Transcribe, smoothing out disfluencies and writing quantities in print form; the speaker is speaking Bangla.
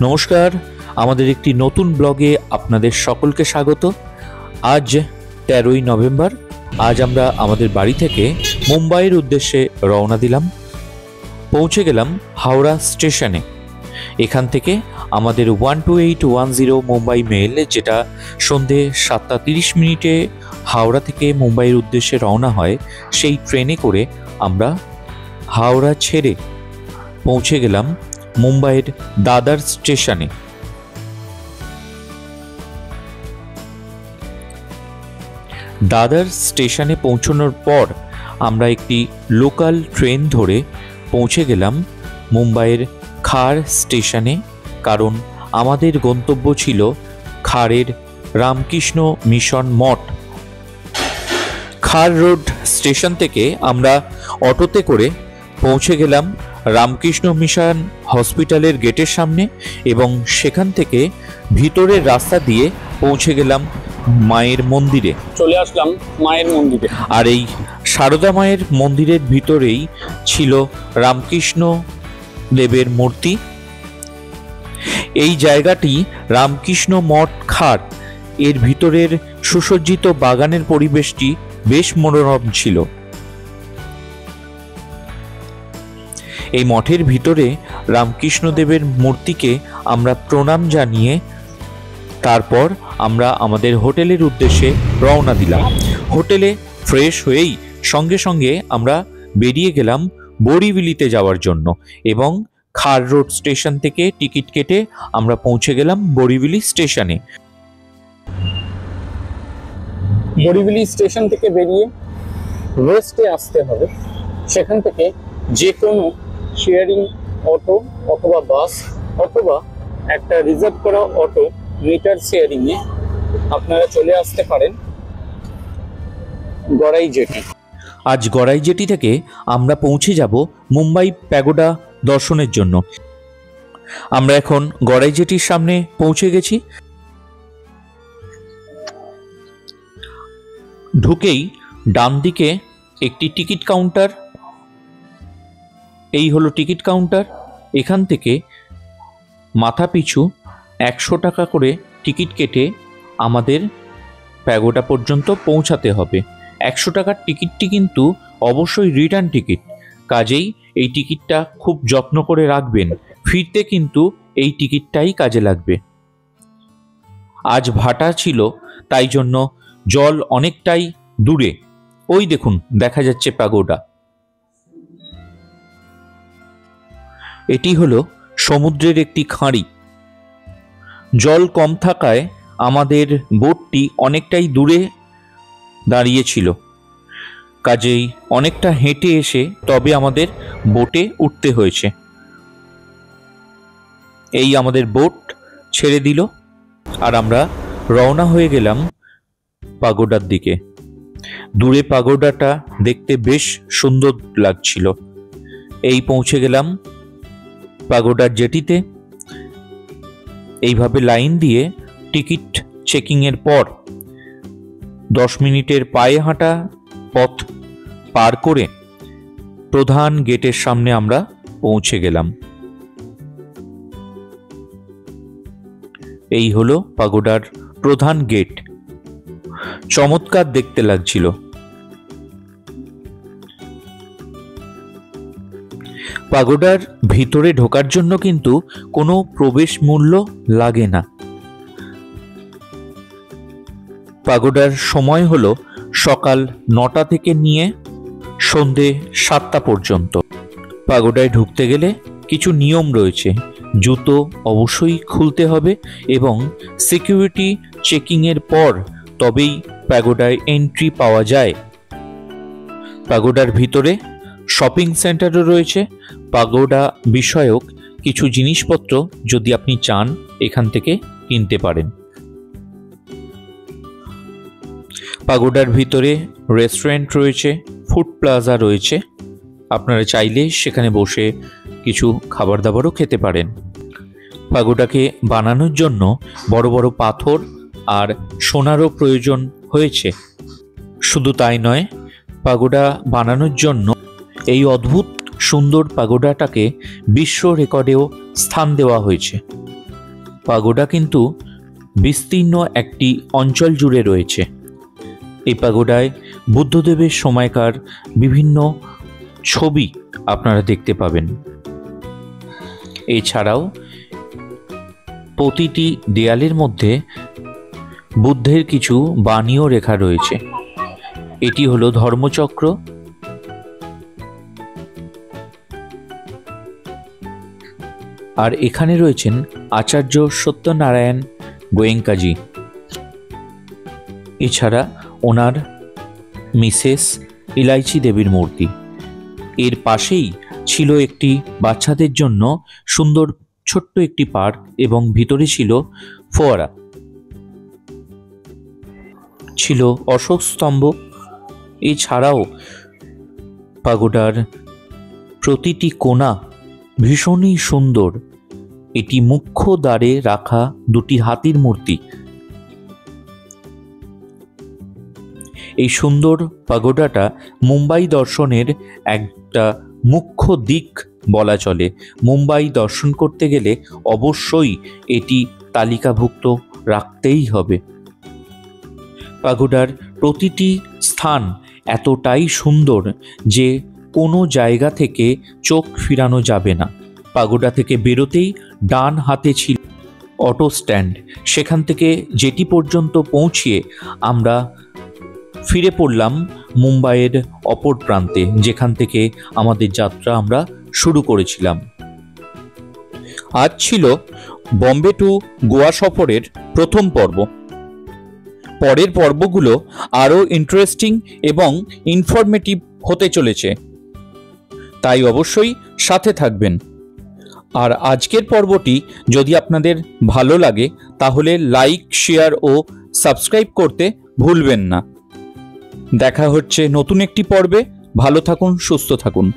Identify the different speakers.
Speaker 1: নমস্কার, আমাদের একটি নতুন ব্লগে আপনাদের সকলকে স্বাগত। আজ 13ই নভেম্বর। আজ আমরা আমাদের বাড়ি থেকে মুম্বাইয়ের উদ্দেশ্যে রওনা দিলাম। পৌঁছে গেলাম হাওড়া স্টেশনে। এখান থেকে আমাদের 12810 মুম্বাই মেল, যেটা সন্ধে 7:30 হাওড়া থেকে মুম্বাইয়ের উদ্দেশ্যে রওনা হয়, সেই ট্রেনে করে আমরা হাওড়া ছেড়ে পৌঁছে গেলাম মুম্বাইয়ের দাদার স্টেশনে। দাদার স্টেশনে পৌঁছানোর পর আমরা একটি লোকাল ট্রেন ধরে পৌঁছে গেলাম মুম্বাইয়ের খার স্টেশনে, কারণ আমাদের গন্তব্য ছিল খারের রামকৃষ্ণ মিশন মঠ। খার রোড স্টেশন থেকে আমরা অটোতে করে পৌঁছে গেলাম রামকৃষ্ণ মিশন হসপিটালের গেটের সামনে এবং সেখান থেকে ভিতরের রাস্তা দিয়ে পৌঁছে গেলাম মায়ের মন্দিরে।
Speaker 2: চলে আসলাম মায়ের মন্দিরে।
Speaker 1: আর এই সারদা মায়ের মন্দিরের ভিতরেই ছিল রামকৃষ্ণ দেবের মূর্তি। এই জায়গাটি রামকৃষ্ণ মঠ খার, এর ভিতরের সুসজ্জিত বাগানের পরিবেশটি বেশ মনোরম ছিল। এই মঠের ভিতরে রামকৃষ্ণদেবের মূর্তিকে আমরা প্রণাম জানিয়ে তারপর আমরা আমাদের হোটেলের উদ্দেশ্যে রওনা দিলাম। হোটেলে ফ্রেশ হয়েই সঙ্গে সঙ্গে আমরা বেরিয়ে গেলাম বরিভিলিতে যাওয়ার জন্য এবং খার রোড স্টেশন থেকে টিকিট কেটে আমরা পৌঁছে গেলাম বরিভিলি স্টেশনে।
Speaker 2: বরিভিলি স্টেশন থেকে বেরিয়ে ওয়েস্টে আসতে হবে। সেখান থেকে যে কোনো শেয়ারিং অটো অথবা বাস অথবা একটা রিজার্ভ করা অটো মিটার শেয়ারিংয়ে আপনারা চলে আসতে পারেন গড়াই জেটি।
Speaker 1: আজ গড়াই জেটি থেকে আমরা পৌঁছে যাব মুম্বাই প্যাগোডা দর্শনের জন্য। আমরা এখন গড়াই জেটির সামনে পৌঁছে গেছি। ঢুকেই ডান দিকে একটি টিকিট কাউন্টার, এই হলো টিকিট কাউন্টার। এখান থেকে মাথা পিছু 100 টাকা করে টিকিট কেটে আমাদের প্যাগোডা পর্যন্ত পৌঁছাতে হবে। 100 টাকার টিকিটটি কিন্তু অবশ্যই রিটার্ন টিকিট, কাজেই এই টিকিটটা খুব যত্ন করে রাখবেন। ফিরতে কিন্তু এই টিকিটটাই কাজে লাগবে। আজ ভাটা ছিল, তাই জন্য জল অনেকটাই দূরে। ওই দেখুন, দেখা যাচ্ছে প্যাগোডা। এটি হলো সমুদ্রের একটি খাঁড়ি। জল কম থাকায় আমাদের বোটটি অনেকটাই দূরে দাঁড়িয়েছিল, কাজেই অনেকটা হেঁটে এসে তবে আমাদের বোটে উঠতে হয়েছে। এই আমাদের বোট ছেড়ে দিল আর আমরা রওনা হয়ে গেলাম পাগোডার দিকে। দূরে পাগোডাটা দেখতে বেশ সুন্দর লাগছিল। এই পৌঁছে গেলাম পাগোডার জেটিতে। এইভাবে লাইন দিয়ে টিকিট চেকিংয়ের পর 10 মিনিটের পায়ে হাঁটা পথ পার করে প্রধান গেটের সামনে আমরা পৌঁছে গেলাম। এই হলো পাগোডার প্রধান গেট। চমৎকার দেখতে লাগছিল। পাগোডার ভিতরে ঢোকার জন্য কিন্তু কোনো প্রবেশ মূল্য লাগে না। পাগোডার সময় হলো সকাল 9টা থেকে নিয়ে সন্ধে 7টা পর্যন্ত। পাগোডায় ঢুকতে গেলে কিছু নিয়ম রয়েছে। জুতো অবশ্যই খুলতে হবে এবং সিকিউরিটি চেকিংয়ের পর তবেই পাগোডায় এন্ট্রি পাওয়া যায়। পাগোডার ভিতরে শপিং সেন্টারও রয়েছে। পাগোডা বিষয়ক কিছু জিনিসপত্র যদি আপনি চান এখান থেকে কিনতে পারেন। পাগোডার ভিতরে রেস্টুরেন্ট রয়েছে, ফুড প্লাজা রয়েছে। আপনারা চাইলে সেখানে বসে কিছু খাবার দাবারও খেতে পারেন। পাগোডাকে বানানোর জন্য বড় বড় পাথর আর সোনারও প্রয়োজন হয়েছে। শুধু তাই নয়, পাগোডা বানানোর জন্য এই অদ্ভুত সুন্দর পাগোডাটাকে বিশ্ব রেকর্ডেও স্থান দেওয়া হয়েছে। পাগোডা কিন্তু বিস্তীর্ণ একটি অঞ্চল জুড়ে রয়েছে। এই পাগোডায় বুদ্ধদেবের সময়কার বিভিন্ন ছবি আপনারা দেখতে পাবেন। এছাড়াও প্রতিটি দেয়ালের মধ্যে বুদ্ধের কিছু বাণীও লেখা রয়েছে। এটি হলো ধর্মচক্র। আর এখানে রয়েছেন আচার্য সত্যনারায়ণ গোয়েঙ্কাজি। এছাড়া ওনার মিসেস ইলাইচি দেবীর মূর্তি। এর পাশেই ছিল একটি বাচ্চাদের জন্য সুন্দর ছোট্ট একটি পার্ক এবং ভিতরে ছিল ফোয়ারা, ছিল অশোক স্তম্ভ। এছাড়াও পাগোডার প্রতিটি কোণা ভীষণই সুন্দর। এটি মুখ্য দ্বারে রাখা দুটি হাতির মূর্তি। এই সুন্দর পাগোডাটা মুম্বাই দর্শনের একটা মুখ্য দিক বলা চলে। মুম্বাই দর্শন করতে গেলে অবশ্যই এটি তালিকাভুক্ত রাখতেই হবে। পাগোডার প্রতিটি স্থান এতটাই সুন্দর যে কোনো জায়গা থেকে চোখ ফিরানো যাবে না। পাগোডা থেকে বেরোতেই ডান হাতে ছিল অটো স্ট্যান্ড। সেখান থেকে জেটি পর্যন্ত পৌঁছিয়ে আমরা ফিরে পড়লাম মুম্বাইয়ের অপর প্রান্তে, যেখান থেকে আমাদের যাত্রা আমরা শুরু করেছিলাম। আজ ছিল বম্বে টু গোয়া সফরের প্রথম পর্ব। পরের পর্বগুলো আরও ইন্টারেস্টিং এবং ইনফরমেটিভ হতে চলেছে, তাই অবশ্যই সাথে থাকবেন। আর আজকের পর্বটি যদি আপনাদের ভালো লাগে তাহলে লাইক, শেয়ার ও সাবস্ক্রাইব করতে ভুলবেন না। দেখা হচ্ছে নতুন একটি পর্বে। ভালো থাকুন, সুস্থ থাকুন।